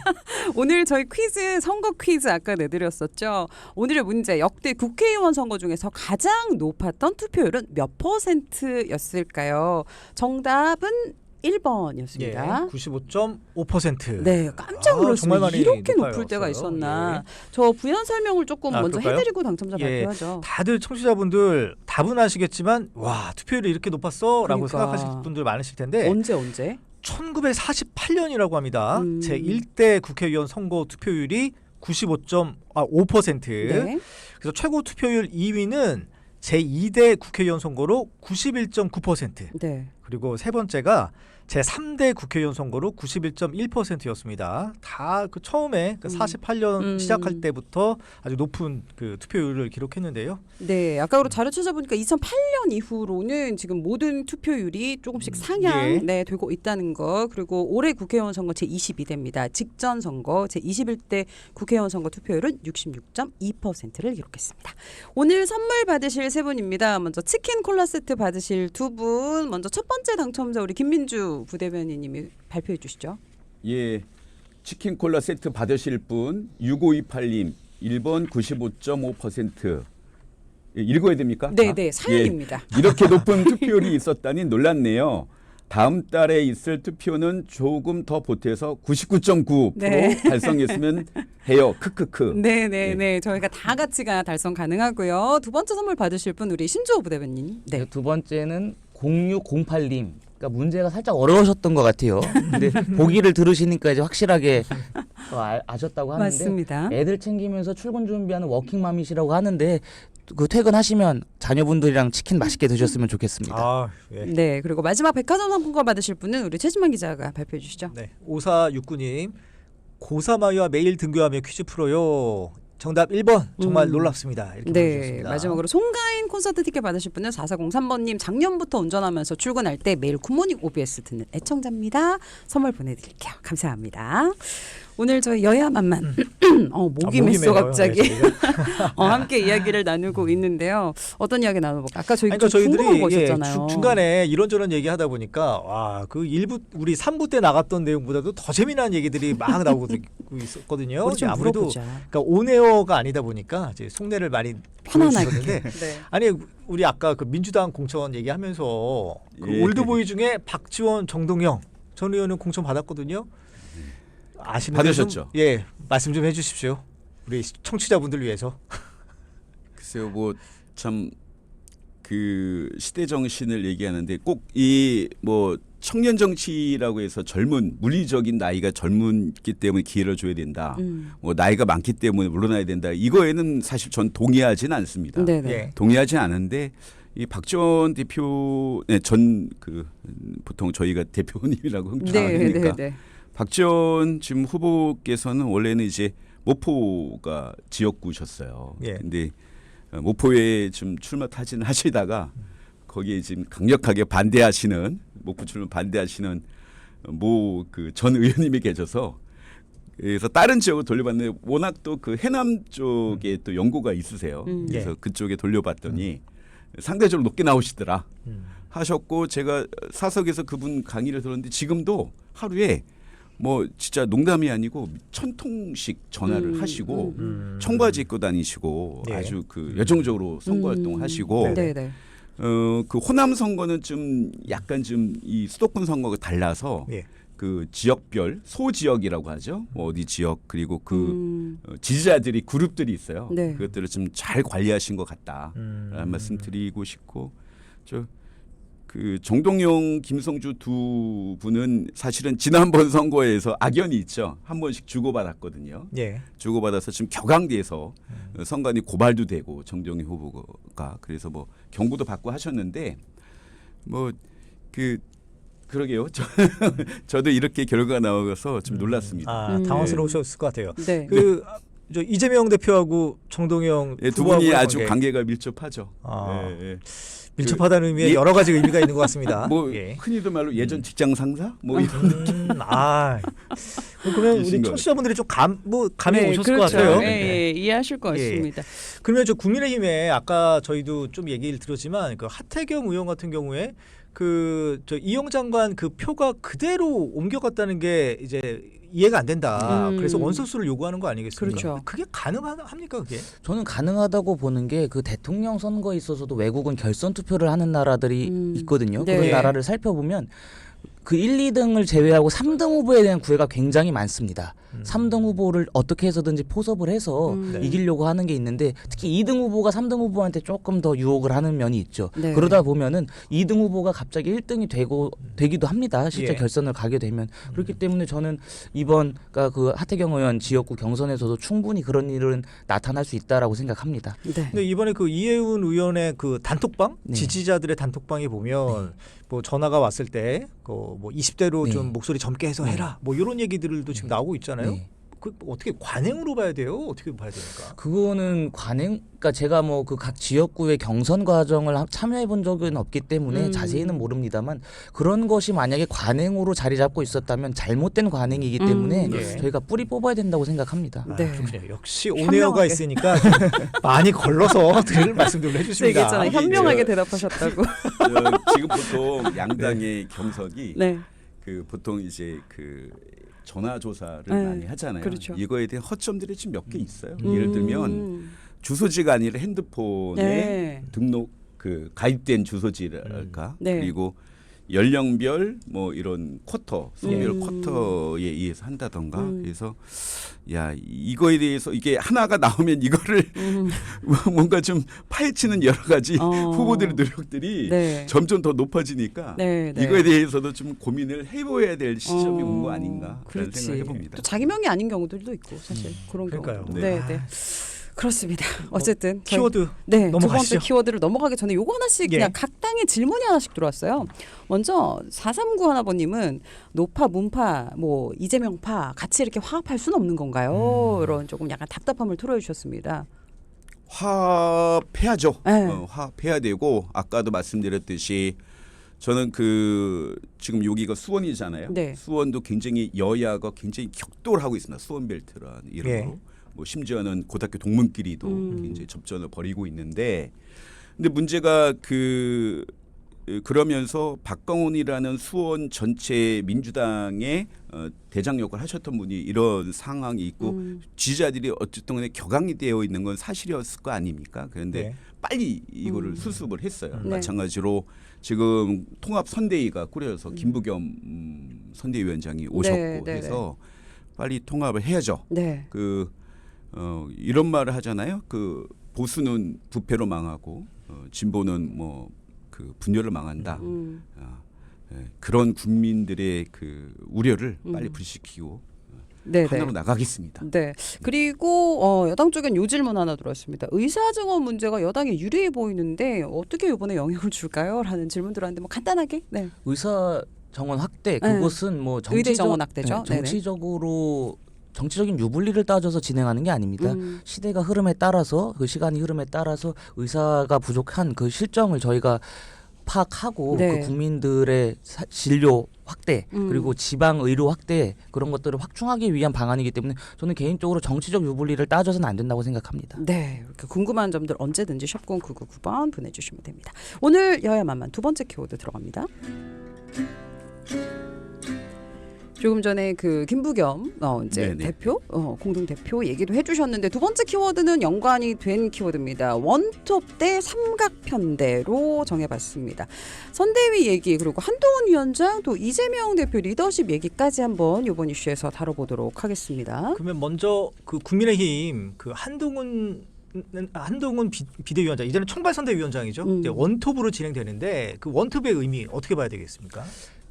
오늘 저희 퀴즈 선거 퀴즈 아까 내드렸었죠. 오늘의 문제 역대 국회의원 선거 중에서 가장 높았던 투표율은 몇 %였을까요? 정답은 1번이었습니다. 예, 95.5%. 네, 깜짝 놀랐어요. 정말 많이 이렇게 높아요. 높을 때가 있었나. 예. 저 부연 설명을 조금 먼저 그럴까요? 해드리고 당첨자 예. 발표하죠. 다들 청취자분들 답은 아시겠지만 와 투표율이 이렇게 높았어라고 그러니까. 생각하실 분들 많으실 텐데 언제? 1948년이라고 합니다. 음. 제 1대 국회의원 선거 투표율이 95.5%. 네. 그래서 최고 투표율 2위는 제 2대 국회의원 선거로 91.9%. 네. 그리고 세 번째가 제 3대 국회의원 선거로 91.1%였습니다. 다 그 처음에 그 48년 시작할 때부터 아주 높은 그 투표율을 기록했는데요. 네, 아까 그리고 자료 찾아보니까 2008년 이후로는 지금 모든 투표율이 조금씩 상향 예. 네, 되고 있다는 거. 그리고 올해 국회의원 선거 제 22대입니다. 직전 선거 제 21대 국회의원 선거 투표율은 66.2%를 기록했습니다. 오늘 선물 받으실 세 분입니다. 먼저 치킨 콜라 세트 받으실 두 분. 먼저 첫 번째 당첨자 우리 김민주 부대변인님이 발표해 주시죠. 예, 치킨 콜라 세트 받으실 분 6528님 1번 95.5%. 읽어야 됩니까? 네, 다? 네, 사연입니다. 예, 이렇게 높은 투표율이 있었다니 놀랐네요. 다음 달에 있을 투표는 조금 더 보태서 99.9% 네. 달성했으면 해요. 크크크. 네. 저희가 다 같이가 달성 가능하고요. 두 번째 선물 받으실 분 우리 신주호 부대변인. 네. 두 번째는 0608님. 그러니까 문제가 살짝 어려우셨던 것 같아요. 근데 보기를 들으시니까 이제 확실하게 아셨다고 하는데 맞습니다. 애들 챙기면서 출근 준비하는 워킹맘이시라고 하는데 그 퇴근하시면 자녀분들이랑 치킨 맛있게 드셨으면 좋겠습니다. 아, 예. 네, 그리고 마지막 백화점 상품권 받으실 분은 우리 최진만 기자가 발표해 주시죠. 네. 5469님. 고3 아이와 매일 등교하며 퀴즈 풀어요. 정답 1번. 정말 놀랍습니다. 이렇게 네, 보내주셨습니다. 마지막으로 송가인 콘서트 티켓 받으실 분은 4403번님. 작년부터 운전하면서 출근할 때 매일 굿모닝 OBS 듣는 애청자입니다. 선물 보내드릴게요. 감사합니다. 오늘 저희 여야만만 목이 맸어 갑자기 함께 이야기를 나누고 있는데요. 어떤 이야기 나눠볼까? 아까 저희 그러니까 좀 궁금한 거 저희들이 있었잖아요. 중간에 이런저런 얘기하다 보니까 와, 그 일부 우리 3부 때 나갔던 내용보다도 더 재미난 얘기들이 막 나오고 있었거든요. 우리 좀 아무래도 물어보자. 그러니까 온에어가 아니다 보니까 이제 속내를 많이 편안하게. 보여주셨는데 네. 아니 우리 아까 그 민주당 공천 얘기하면서 그 예. 올드보이 중에 박지원, 정동영 전 의원은 공천 받았거든요. 아시는 받으셨죠? 예, 말씀 좀 해주십시오. 우리 청취자분들 위해서. 글쎄요, 뭐 참 그 시대 정신을 얘기하는데 꼭 이 뭐 청년 정치라고 해서 젊은 물리적인 나이가 젊기 때문에 기회를 줘야 된다. 뭐 나이가 많기 때문에 물러나야 된다. 이거에는 사실 전 동의하지는 않습니다. 네네. 예. 동의하지 않은데 이 박지원 대표 전 그 보통 저희가 대표님이라고 흥청하니까 네. 박지원 지금 후보께서는 원래는 이제 모포가 지역구셨어요. 예. 근데 모포에 좀 출마 타진하시다가 거기에 지금 강력하게 반대하시는 모포 출마 반대하시는 모 그 전 의원님이 계셔서 그래서 다른 지역으로 돌려봤는데 워낙 또 그 해남 쪽에 또 연고가 있으세요. 그래서 예. 그쪽에 돌려봤더니 상대적으로 높게 나오시더라 하셨고 제가 사석에서 그분 강의를 들었는데 지금도 하루에 뭐 진짜 농담이 아니고 1000통씩 전화를 하시고 청바지 입고 다니시고 예. 아주 그 여정적으로 선거 활동하시고 네네. 그 호남 선거는 좀 약간 좀 이 수도권 선거가 달라서 예. 그 지역별 소지역이라고 하죠. 뭐 어디 지역 그리고 그 지지자들이 그룹들이 있어요. 네. 그것들을 좀 잘 관리하신 것 같다라는 말씀 드리고 싶고 그 정동영, 김성주 두 분은 사실은 지난번 선거에서 악연이 있죠. 한 번씩 주고받았거든요. 예. 주고받아서 지금 격앙돼서 선관위 고발도 되고 정동영 후보가 그래서 뭐 경고도 받고 하셨는데 뭐 그러게요. 저도 이렇게 결과가 나와서 좀 놀랐습니다. 아, 당황스러우셨을 것 같아요. 네. 저 이재명 대표하고 정동영 예, 두 후보하고의 분이 아주 관계. 관계가 밀접하죠. 아. 예, 예. 밀접하다는 의미에 여러 가지 의미가 있는 것 같습니다. 뭐 예. 흔히도 말로 예전 직장 상사 뭐 이런 그러면 우리 이신 것 청취자분들이 좀 감이 네, 오셨을 그렇죠. 것 같아요. 예, 이해하실 것 예. 같습니다. 그러면 저 국민의힘에 아까 저희도 좀 얘기를 들었지만 그 하태경 의원 같은 경우에 그 저 이영 장관 그 표가 그대로 옮겨갔다는 게 이제 이해가 안 된다. 그래서 원소수를 요구하는 거 아니겠습니까? 그렇죠. 그게 가능합니까 그게? 저는 가능하다고 보는 게 그 대통령 선거에 있어서도 외국은 결선 투표를 하는 나라들이 있거든요. 네. 그런 나라를 살펴보면 그 1, 2등을 제외하고 3등 후보에 대한 구애가 굉장히 많습니다. 3등 후보를 어떻게 해서든지 포섭을 해서 네. 이기려고 하는 게 있는데 특히 2등 후보가 3등 후보한테 조금 더 유혹을 하는 면이 있죠. 네. 그러다 보면은 2등 후보가 갑자기 1등이 되기도 합니다. 실제 예. 결선을 가게 되면 그렇기 때문에 저는 이번 그 하태경 의원 지역구 경선에서도 충분히 그런 일은 나타날 수 있다라고 생각합니다. 네. 근데 이번에 그 이혜훈 의원의 그 단톡방 네. 지지자들의 단톡방에 보면 뭐 전화가 왔을 때 그 뭐 20대로 네. 좀 목소리 젊게 해서 해라 뭐 이런 얘기들도 지금 나오고 있잖아요. 네. 그 어떻게 관행으로 봐야 돼요? 어떻게 봐야 됩니까? 그거는 그러니까 제가 뭐 그 각 지역구의 경선 과정을 참여해 본 적은 없기 때문에 자세히는 모릅니다만 그런 것이 만약에 관행으로 자리 잡고 있었다면 잘못된 관행이기 때문에 예. 저희가 뿌리 뽑아야 된다고 생각합니다. 네. 그렇군요. 역시 현명하게. 온에어가 있으니까 많이 걸러서 들 말씀들을 네, 해주십니다. 얘기했잖아요. 현명하게 대답하셨다고. 지금 보통 양당의 경선이 네. 그 보통 이제 그 전화 조사를 네, 많이 하잖아요. 그렇죠. 이거에 대한 허점들이 지금 몇 개 있어요. 예를 들면 주소지가 아니라 핸드폰에 네. 등록 그 가입된 주소지랄까 네. 그리고 연령별 뭐 이런 쿼터, 성별 네. 쿼터에 의해서 한다던가. 그래서 야 이거에 대해서 이게 하나가 나오면 이거를 뭔가 좀 파헤치는 여러 가지 후보들의 노력들이 네. 점점 더 높아지니까 네, 네. 이거에 대해서도 좀 고민을 해봐야 될 시점이 온 거 아닌가 그런 그렇지. 생각을 해봅니다. 또 자기 명이 아닌 경우들도 있고 사실 그런 그러니까요. 경우도. 네. 네, 네. 그렇습니다. 어쨌든 저희- 키워드 네, 두 넘어가시죠. 번째 키워드를 넘어가기 전에 요거 하나씩 예. 그냥 각 당의 질문이 하나씩 들어왔어요. 먼저 4391 하나번님은 노파, 문파, 뭐 이재명파 같이 이렇게 화합할 수는 없는 건가요? 이런 조금 약간 답답함을 토로해 주셨습니다. 화합해야죠. 네. 화합해야 되고 아까도 말씀드렸듯이 저는 지금 여기가 수원이잖아요. 네. 수원도 굉장히 여야가 굉장히 격돌하고 있습니다. 수원벨트라는 이름으로. 예. 뭐 심지어는 고등학교 동문끼리도 굉장히 접전을 벌이고 있는데, 근데 문제가 그러면서 박광훈이라는 수원 전체 민주당의 대장 역할을 하셨던 분이 이런 상황이 있고 지지자들이 어쨌든 간에 격앙이 되어 있는 건 사실이었을 거 아닙니까? 그런데 네. 빨리 이거를 수습을 했어요. 네. 마찬가지로 지금 통합 선대위가 꾸려져서 김부겸 선대위원장이 오셨고 네, 네, 해서 빨리 통합을 해야죠. 네. 이런 말을 하잖아요. 보수는 부패로 망하고 진보는 뭐 분열을 망한다. 그런 국민들의 우려를 빨리 불식시키고 네, 하나로 네. 나가겠습니다. 네. 그리고 여당 쪽엔 요 질문 하나 들어왔습니다. 의사 증원 문제가 여당에 유리해 보이는데 어떻게 이번에 영향을 줄까요? 라는 질문 들어왔는데 뭐 간단하게. 네. 의사 정원 확대 네. 그것은 뭐 의대 정원 확대죠. 네네. 정치적인 유불리를 따져서 진행하는 게 아닙니다. 시대가 흐름에 따라서 그 시간이 흐름에 따라서 의사가 부족한 그 실정을 저희가 파악하고 네. 그 국민들의 진료 확대 그리고 지방 의료 확대 그런 것들을 확충하기 위한 방안이기 때문에 저는 개인적으로 정치적 유불리를 따져서는 안 된다고 생각합니다. 네. 이렇게 궁금한 점들 언제든지 샵0 9 9 9번 보내주시면 됩니다. 오늘 여야 만만 두 번째 키워드 들어갑니다. 조금 전에 김부겸 이제 네네. 대표 공동 대표 얘기도 해주셨는데 두 번째 키워드는 연관이 된 키워드입니다. 원톱 대 삼각편대로 정해봤습니다. 선대위 얘기 그리고 한동훈 위원장 또 이재명 대표 리더십 얘기까지 한번 이번 이슈에서 다뤄보도록 하겠습니다. 그러면 먼저 국민의힘 한동훈 비대위원장 이제는 총괄선대위원장이죠. 이제 원톱으로 진행되는데 그 원톱의 의미 어떻게 봐야 되겠습니까?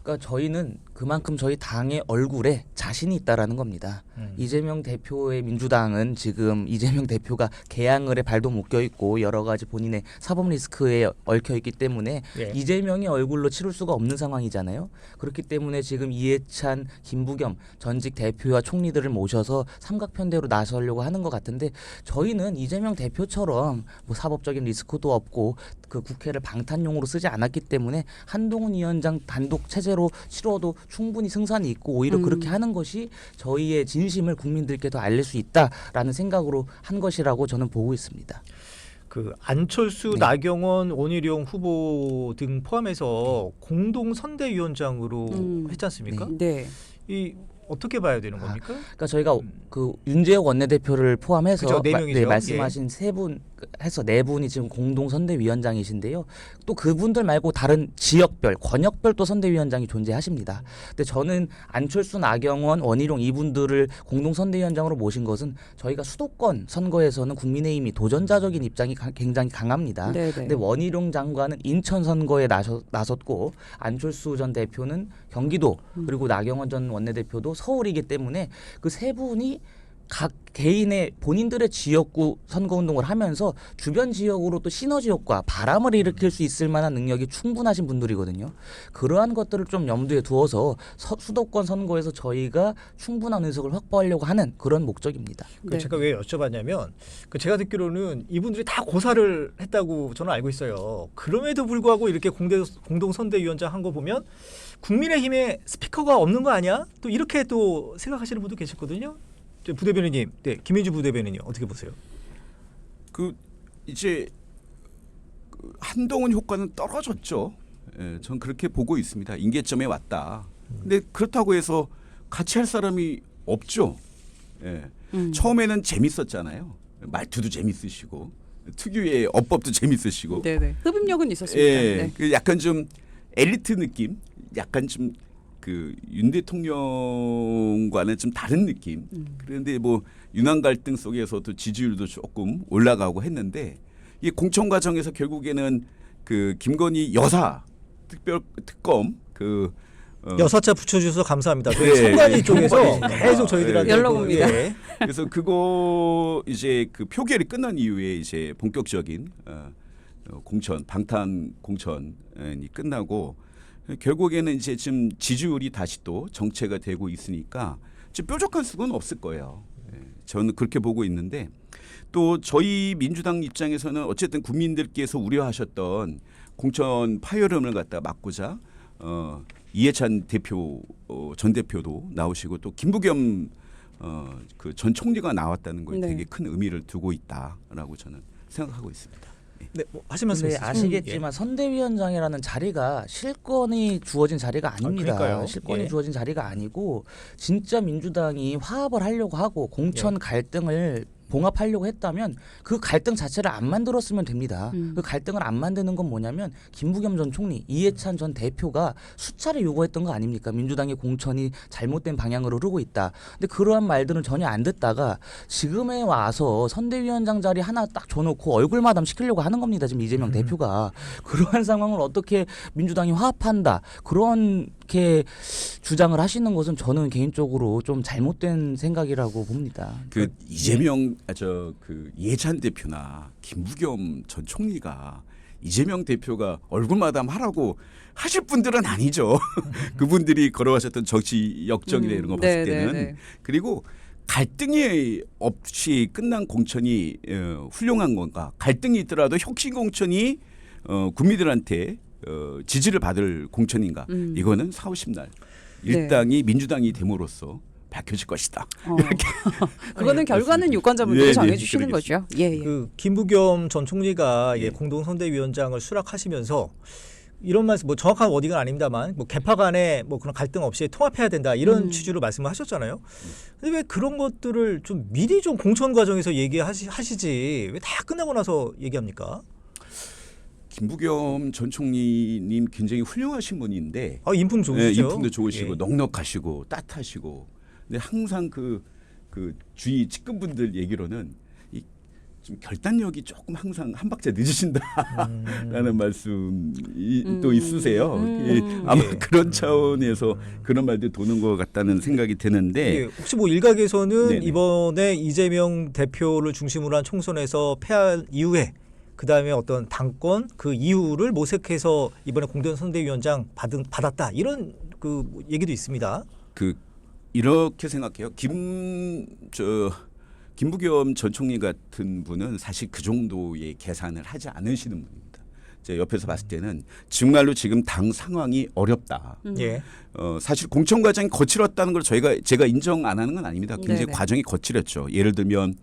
그러니까 저희는 그만큼 저희 당의 얼굴에 자신이 있다라는 겁니다. 이재명 대표의 민주당은 지금 이재명 대표가 개항을에 발도 묶여 있고 여러 가지 본인의 사법 리스크에 얽혀 있기 때문에 예. 이재명의 얼굴로 치를 수가 없는 상황이잖아요. 그렇기 때문에 지금 이해찬, 김부겸 전직 대표와 총리들을 모셔서 삼각편대로 나서려고 하는 것 같은데 저희는 이재명 대표처럼 뭐 사법적인 리스크도 없고 그 국회를 방탄용으로 쓰지 않았기 때문에 한동훈 위원장 단독 체제로 치러도 충분히 승산이 있고 오히려 그렇게 하는 것이 저희의 진심을 국민들께 더 알릴 수 있다라는 생각으로 한 것이라고 저는 보고 있습니다. 안철수, 네. 나경원, 원희룡 후보 등 포함해서 공동 선대위원장으로 했지 않습니까? 네. 이 어떻게 봐야 되는 겁니까? 그러니까 저희가 윤재혁 원내대표를 포함해서 그죠, 네 명이죠. 말씀하신 세 분 해서 네 분이 지금 공동 선대위원장이신데요. 또 그분들 말고 다른 지역별, 권역별 또 선대위원장이 존재하십니다. 근데 저는 안철수, 나경원, 원희룡 이분들을 공동 선대위원장으로 모신 것은 저희가 수도권 선거에서는 국민의힘이 도전자적인 입장이 굉장히 강합니다. 네네. 근데 원희룡 장관은 인천 선거에 나섰고 안철수 전 대표는 경기도 그리고 나경원 전 원내대표도 서울이기 때문에 그 세 분이 각 개인의 본인들의 지역구 선거운동을 하면서 주변 지역으로 또 시너지 효과, 바람을 일으킬 수 있을 만한 능력이 충분하신 분들이거든요. 그러한 것들을 좀 염두에 두어서 수도권 선거에서 저희가 충분한 의석을 확보하려고 하는 그런 목적입니다. 네. 제가 왜 여쭤봤냐면 제가 듣기로는 이분들이 다 고사를 했다고 저는 알고 있어요. 그럼에도 불구하고 이렇게 공동 선대위원장 한 거 보면 국민의힘에 스피커가 없는 거 아니야? 또 이렇게 또 생각하시는 분도 계셨거든요. 부대변인님, 네, 김민주 부대변인님 어떻게 보세요? 이제 한동훈 효과는 떨어졌죠. 예, 전 그렇게 보고 있습니다. 임계점에 왔다. 근데 그렇다고 해서 같이 할 사람이 없죠. 예. 처음에는 재밌었잖아요. 말투도 재밌으시고 특유의 어법도 재밌으시고. 네네. 흡입력은 있었습니다. 예, 네. 약간 좀 엘리트 느낌, 약간 좀 그 윤 대통령과는 좀 다른 느낌. 그런데 뭐 윤한 갈등 속에서도 지지율도 조금 올라가고 했는데 이 공천 과정에서 결국에는 그 김건희 여사 특검 그 여사자 붙여주셔서 감사합니다. 네. 선관위 쪽에서 계속 저희들한테 연락 옵니다. 예. 그래서 그거 이제 그 표결이 끝난 이후에 이제 본격적인 공천 방탄 공천이 끝나고 결국에는 이제 지금 지지율이 다시 또 정체가 되고 있으니까 지금 뾰족한 수는 없을 거예요. 예, 저는 그렇게 보고 있는데 또 저희 민주당 입장에서는 어쨌든 국민들께서 우려하셨던 공천 파열음을 갖다 막고자 이해찬 대표 전 대표도 나오시고 또 김부겸 그 전 총리가 나왔다는 거에 네. 되게 큰 의미를 두고 있다라고 저는 생각하고 있습니다. 네, 뭐 하신 말씀 근데 있으시죠? 아시겠지만 선대위원장이라는 자리가 실권이 주어진 자리가 아닙니다. 그러니까요. 실권이 예. 주어진 자리가 아니고 진짜 민주당이 화합을 하려고 하고 공천 예. 갈등을 봉합하려고 했다면 그 갈등 자체를 안 만들었으면 됩니다. 그 갈등을 안 만드는 건 뭐냐면 김부겸 전 총리, 이해찬 전 대표가 수차례 요구했던 거 아닙니까? 민주당의 공천이 잘못된 방향으로 흐르고 있다. 근데 그러한 말들은 전혀 안 듣다가 지금에 와서 선대위원장 자리 하나 딱 줘놓고 얼굴 마담 시키려고 하는 겁니다. 지금 이재명 대표가. 그러한 상황을 어떻게 민주당이 화합한다. 그렇게 주장을 하시는 것은 저는 개인적으로 좀 잘못된 생각이라고 봅니다. 그 이재명 그 이해찬 대표나 김부겸 전 총리가 이재명 대표가 얼굴 마담 하라고 하실 분들은 아니죠. 그분들이 걸어가셨던 정치 역정이나 이런 거 봤을 때는 그리고 갈등이 없이 끝난 공천이 훌륭한 건가? 갈등이 있더라도 혁신 공천이 국민들한테 지지를 받을 공천인가? 이거는 4, 50날 일당이 민주당이 됨으로써 밝혀질 것이다. 그거는 결과는 유권자분들이 예, 예, 정해주시는 거죠. 예, 예. 그 김부겸 전 총리가 예. 공동 선대위원장을 수락하시면서 이런 말씀 뭐 정확한 워딩은 아닙니다만 뭐 개파 간에 뭐 그런 갈등 없이 통합해야 된다 이런 취지로 말씀을 하셨잖아요. 근데 왜 그런 것들을 좀 미리 좀 공천 과정에서 얘기하시지 왜 다 끝나고 나서 얘기합니까? 김부겸 전 총리님 굉장히 훌륭하신 분인데 인품 좋으시죠. 인품도 좋으시고 예. 넉넉하시고 따뜻하시고 근데 항상 그 주위 측근분들 얘기로는 좀 결단력이 조금 항상 한 박자 늦으신다라는 말씀이 또 있으세요. 아마 예. 그런 차원에서 그런 말도 도는 것 같다는 생각이 드는데 예, 혹시 뭐 일각에서는 네네. 이번에 이재명 대표를 중심으로 한 총선에서 패한 이후에 그다음에 어떤 당권 그 이유를 모색해서 이번에 공동 선대위원장 받았다 이런 그 얘기도 있습니다. 이렇게 생각해요. 김부겸 전 총리 같은 분은 사실 그 정도의 계산을 하지 않으시는 분입니다. 제가 옆에서 봤을 때는 정말로 지금 당 상황이 어렵다. 예. 사실 공천 과정이 거칠었다는 걸 제가 인정 안 하는 건 아닙니다. 굉장히 네네. 과정이 거칠었죠. 예를 들면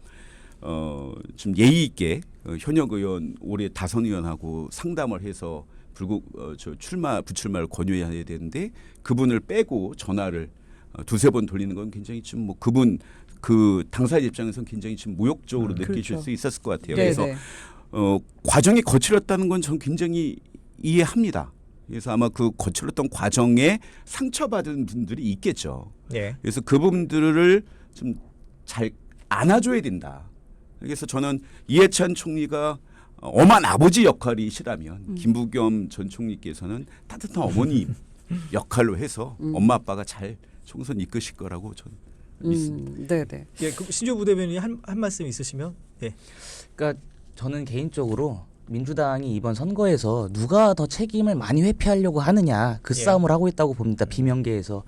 좀 예의 있게 현역 의원 올해 다선 의원하고 상담을 해서 부출마를 권유해야 되는데 그분을 빼고 전화를 두세 번 돌리는 건 굉장히 좀 뭐 그분 그 당사 입장에서는 굉장히 좀 모욕적으로 느끼실 그렇죠. 수 있었을 것 같아요. 네네. 그래서 과정이 거칠었다는 건 전 굉장히 이해합니다. 그래서 아마 그 거칠었던 과정에 상처받은 분들이 있겠죠. 예. 그래서 그분들을 좀 잘 안아줘야 된다. 그래서 저는 이해찬 총리가 엄한 아버지 역할이시라면 김부겸 전 총리께서는 따뜻한 어머니 역할로 해서 엄마 아빠가 잘 총선 이끄실 거라고 저는 믿습니다. 네네. 예, 그 신조 부대변인이 한 말씀 있으시면 예. 그러니까 저는 개인적으로 민주당이 이번 선거에서 누가 더 책임을 많이 회피하려고 하느냐 그 예. 싸움을 하고 있다고 봅니다. 비명계에서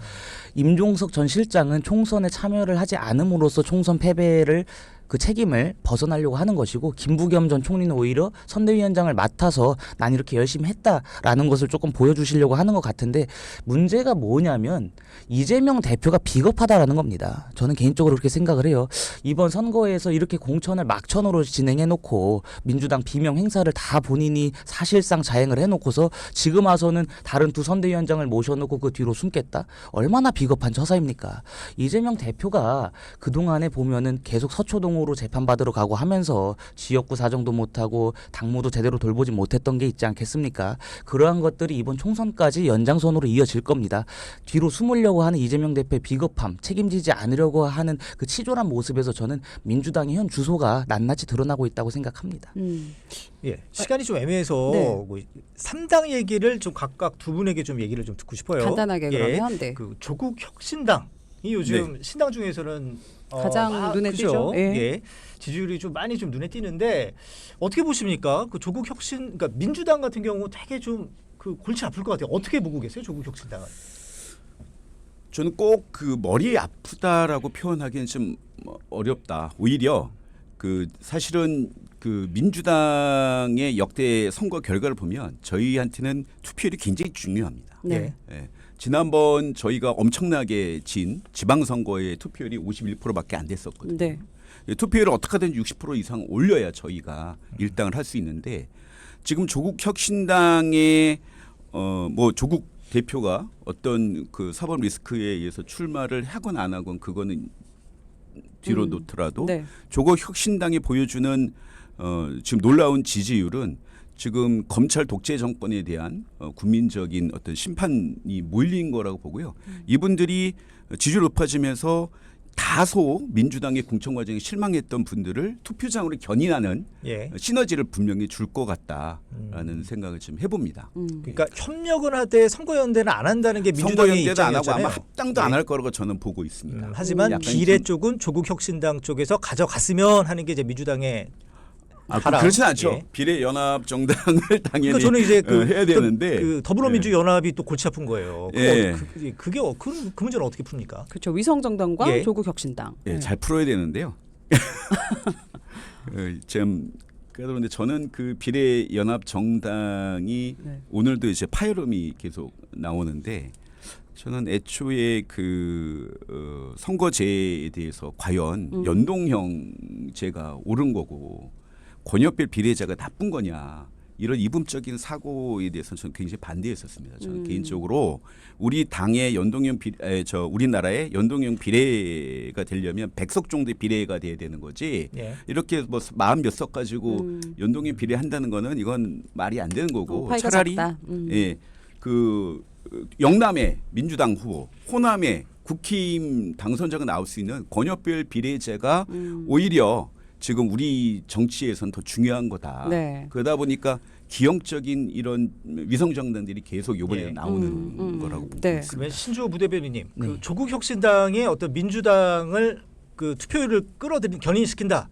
임종석 전 실장은 총선에 참여를 하지 않음으로써 총선 패배를 그 책임을 벗어나려고 하는 것이고 김부겸 전 총리는 오히려 선대위원장을 맡아서 난 이렇게 열심히 했다라는 것을 조금 보여주시려고 하는 것 같은데 문제가 뭐냐면 이재명 대표가 비겁하다라는 겁니다. 저는 개인적으로 그렇게 생각을 해요. 이번 선거에서 이렇게 공천을 막천으로 진행해놓고 민주당 비명 행사를 다 본인이 사실상 자행을 해놓고서 지금 와서는 다른 두 선대위원장을 모셔놓고 그 뒤로 숨겠다? 얼마나 비겁한 처사입니까? 이재명 대표가 그동안에 보면은 계속 서초동 무죄형으로 재판받으러 가고 하면서 지역구 사정도 못하고 당무도 제대로 돌보지 못했던 게 있지 않겠습니까? 그러한 것들이 이번 총선까지 연장선으로 이어질 겁니다. 뒤로 숨으려고 하는 이재명 대표의 비겁함, 책임지지 않으려고 하는 그 치졸한 모습에서 저는 민주당의 현 주소가 낱낱이 드러나고 있다고 생각합니다. 예, 시간이 좀 애매해서 네. 뭐 3당 얘기를 좀 각각 두 분에게 좀 얘기를 좀 듣고 싶어요. 간단하게 그러면 네. 그 조국 혁신당이 요즘 신당 중에서는 가장 눈에 그죠? 띄죠. 예. 예. 지지율이 좀 많이 좀 눈에 띄는데 어떻게 보십니까? 그 조국 혁신, 그러니까 민주당 같은 경우 되게 좀 그 골치 아플 것 같아요. 어떻게 보고 계세요, 조국 혁신당은? 저는 꼭 그 머리 아프다라고 표현하기는 좀 어렵다. 오히려 그 사실은 그 민주당의 역대 선거 결과를 보면 저희한테는 투표율이 굉장히 중요합니다. 네. 예. 지난번 저희가 엄청나게 진 지방선거의 투표율이 51%밖에 안 됐었거든요. 네. 투표율을 어떻게든 60% 이상 올려야 저희가 일당을 할 수 있는데 지금 조국 혁신당의 뭐 조국 대표가 어떤 그 사법 리스크에 의해서 출마를 하건 안 하건 그거는 뒤로 놓더라도 네. 조국 혁신당이 보여주는 지금 놀라운 지지율은 지금 검찰 독재 정권에 대한 국민적인 어떤 심판이 몰린 거라고 보고요. 이분들이 지지율 높아지면서 다소 민주당의 공천 과정에 실망했던 분들을 투표장으로 견인하는 예. 시너지를 분명히 줄 것 같다라는 생각을 좀 해봅니다. 그러니까 협력은 하되 선거연대는 안 한다는 게 민주당의 선거연대도 안 하고 입장이었잖아요. 아마 합당도 예. 안 할 거라고 저는 보고 있습니다. 하지만 약간 비례 좀- 쪽은 조국 혁신당 쪽에서 가져갔으면 하는 게 이제 민주당의 하라. 그렇진 않죠. 예. 비례연합 정당을 당연히 그러니까 저는 이제 그 해야 되는데 그 더불어민주연합이 또 골치 아픈 거예요. 예. 그게 그 문제는 어떻게 풉니까? 그렇죠. 위성정당과 예. 조국혁신당. 예, 잘 풀어야 되는데요. 좀 그런데 저는 그 비례연합 정당이 네. 오늘도 이제 파열음이 계속 나오는데 저는 애초에 그 선거제에 대해서 과연 연동형제가 옳은 거고 권역별 비례제가 나쁜 거냐 이런 이분적인 사고에 대해서는 저는 굉장히 반대했었습니다. 저는 개인적으로 우리 당의 연동형 우리나라의 연동형 비례가 되려면 100석 정도의 비례가 돼야 되는 거지. 예. 이렇게 뭐 40몇 석 가지고 연동형 비례한다는 거는 이건 말이 안 되는 거고 파이가 차라리 작다. 예, 그 영남의 민주당 후보, 호남의 국힘 당선자가 나올 수 있는 권역별 비례제가 오히려 지금 우리 정치에선 더 중요한 거다. 네. 그러다 보니까 기형적인 이런 위성 정당들이 계속 이번에 예. 나오는 거라고 보고 네. 있습니다. 그러면 신주호 부대변인님, 네. 그 조국 혁신당의 어떤 민주당을 그 투표율을 끌어들인 견인시킨다.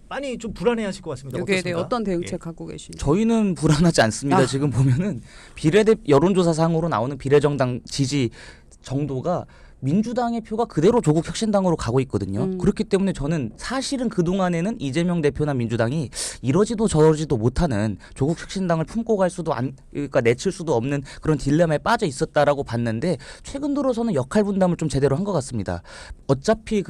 많이 좀 불안해하실 것 같습니다. 여기에 대해 어떻습니까? 어떤 대응책 예. 갖고 계신지. 저희는 불안하지 않습니다. 아. 지금 보면은 비례대 여론조사상으로 나오는 비례정당 지지 정도가 민주당의 표가 그대로 조국 혁신당으로 가고 있거든요. 그렇기 때문에 저는 사실은 그동안에는 이재명 대표나 민주당이 이러지도 저러지도 못하는 조국 혁신당을 품고 갈 수도 그러니까 내칠 수도 없는 그런 딜레마에 빠져 있었다라고 봤는데 최근 들어서는 역할 분담을 좀 제대로 한 것 같습니다. 어차피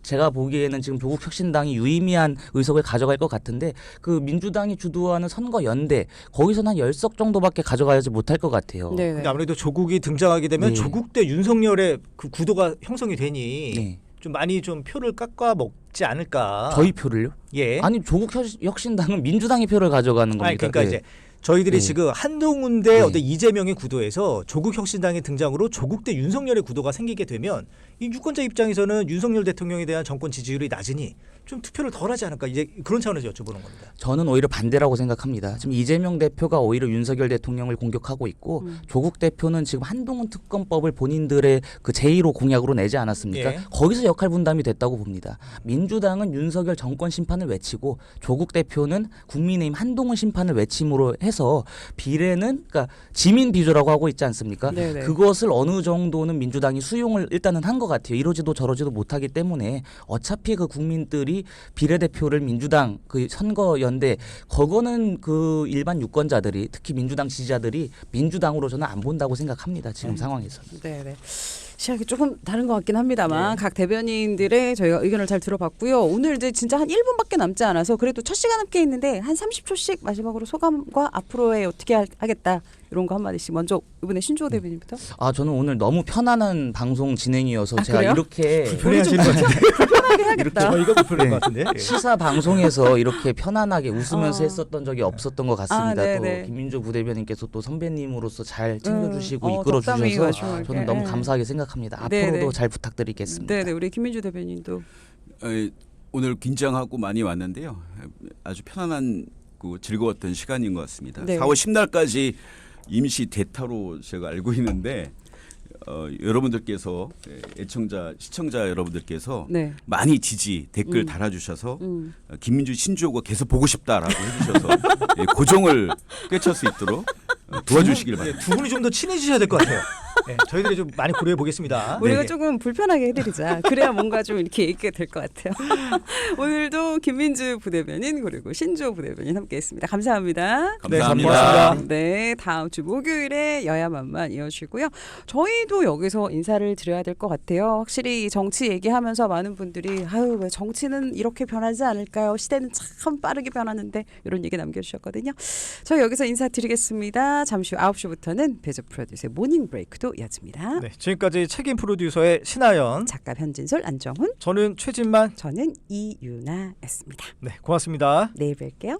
제가 보기에는 지금 조국 혁신당이 유의미한 의석을 가져갈 것 같은데 그 민주당이 주도하는 선거 연대 거기서는 한 10석 정도밖에 가져가지 못할 것 같아요. 네. 근데 아무래도 조국이 등장하게 되면 네. 조국 대 윤석열의 그 구도가 형성이 되니 네. 좀 많이 좀 표를 깎아 먹지 않을까. 저희 표를요? 예. 아니 조국 혁신당은 민주당의 표를 가져가는 겁니다. 아니 그러니까 네. 이제 저희들이 네. 지금 한동훈 대 네. 어떤 이재명의 구도에서 조국 혁신당의 등장으로 조국 대 윤석열의 구도가 생기게 되면 이 유권자 입장에서는 윤석열 대통령에 대한 정권 지지율이 낮으니 좀 투표를 덜하지 않을까 이제 그런 차원에서 여쭤보는 겁니다. 저는 오히려 반대라고 생각합니다. 지금 이재명 대표가 오히려 윤석열 대통령을 공격하고 있고 조국 대표는 지금 한동훈 특검법을 본인들의 그 제1호 공약으로 내지 않았습니까? 예. 거기서 역할 분담이 됐다고 봅니다. 민주당은 윤석열 정권 심판을 외치고 조국 대표는 국민의힘 한동훈 심판을 외침으로 해서 비례는 그러니까 지민 비조라고 하고 있지 않습니까? 네네. 그것을 어느 정도는 민주당이 수용을 일단은 한 것 같아요. 이러지도 저러지도 못하기 때문에 어차피 그 국민들이 비례대표를 민주당 그 선거연대 그거는 그 일반 유권자들이 특히 민주당 지지자들이 민주당으로 저는 안 본다고 생각합니다. 지금 상황에서. 네. 시각이 조금 다른 것 같긴 합니다만 네. 각 대변인들의 저희가 의견을 잘 들어봤고요. 오늘 이제 진짜 한 1분밖에 남지 않아서 그래도 첫 시간 함께 있는데 한 30초씩 마지막으로 소감과 앞으로의 어떻게 하겠다 이런 거 한마디씩 먼저 이번에 신주호 대변인부터. 아 저는 오늘 너무 편안한 방송 진행이어서 아, 제가 그래요? 이렇게 불편해하시는 것 같은데. 편하게 해야겠다. 저희가 불편한 것 같은데. 예. 시사 방송에서 이렇게 편안하게 웃으면서 어. 했었던 적이 없었던 것 같습니다. 또 네네. 김민주 부대변인께서 또 선배님으로서 잘 챙겨주시고 덕담이 이끌어주셔서 마지막에. 저는 너무 예. 감사하게 생각합니다. 네네. 앞으로도 잘 부탁드리겠습니다. 네네 우리 김민주 대변인도. 오늘 긴장하고 많이 왔는데요. 아주 편안한 즐거웠던 시간인 것 같습니다. 네. 4월 10날까지 임시 대타로 제가 알고 있는데 여러분들께서 애청자 시청자 여러분들께서 네. 많이 지지 댓글 달아주셔서 김민주 신주호가 계속 보고 싶다라고 해주셔서 고정을 꿰찰 수 있도록 도와주시길 바랍니다. 두 분이 좀 더 친해지셔야 될 것 같아요. 네, 저희들이 좀 많이 고려해 보겠습니다. 우리가 네. 조금 불편하게 해드리자. 그래야 뭔가 좀 이렇게 얘기가 될 것 같아요. 오늘도 김민주 부대변인 그리고 신주호 부대변인 함께했습니다. 감사합니다. 감사합니다. 고맙습니다. 네, 다음 주 목요일에 여야만만 이어지고요. 저희도 여기서 인사를 드려야 될 것 같아요. 확실히 정치 얘기하면서 많은 분들이 아유 왜 정치는 이렇게 변하지 않을까요? 시대는 참 빠르게 변하는데 이런 얘기 남겨주셨거든요. 저희 여기서 인사드리겠습니다. 잠시 후 9시부터는 배조 프로듀서의 모닝 브레이크도 이어집니다. 네, 지금까지 책임 프로듀서의 신하연, 작가 변진솔, 안정훈, 저는 최진만. 저는 이유나였습니다. 네, 고맙습니다. 내일 뵐게요.